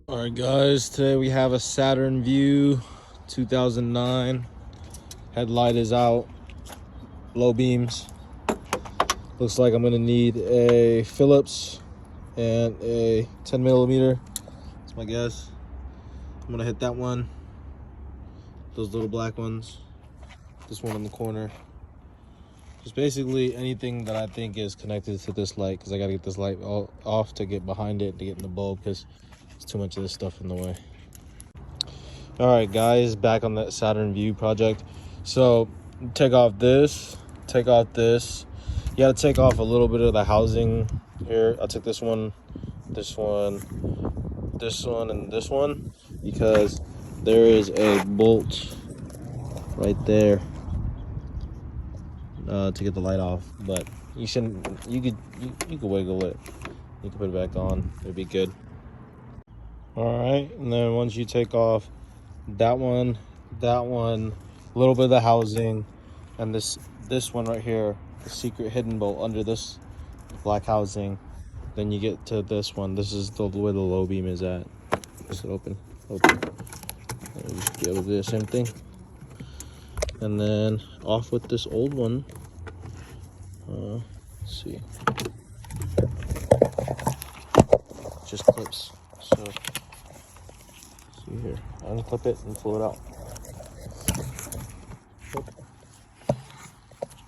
All right, guys, today we have a Saturn Vue 2009. Headlight is out, low beams. Looks like I'm gonna need a Phillips and a 10 millimeter. That's my guess. I'm gonna hit that one, those little black ones, this one in the corner. Just basically anything that I think is connected to this light, because I gotta get this light all off to get behind it, to get in the bulb, because there's too much of this stuff in the way. All right, guys, back on that Saturn Vue project. So take off this. You gotta take off a little bit of the housing here. I took this one, and this one, because there is a bolt right there to get the light off. But you could wiggle it. You can put it back on. It'd be good. All right, and then once you take off that one, a little bit of the housing, and this one right here, the secret hidden bolt under this black housing, then you get to this one. This is where the low beam is at. Just open. And you should be able to do the same thing. And then off with this old one. Let's see. Just clips. So see here. Unclip it and pull it out.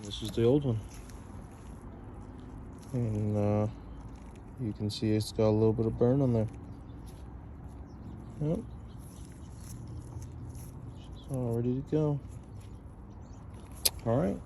This is the old one. And you can see it's got a little bit of burn on there. Yep. It's all ready to go. All right.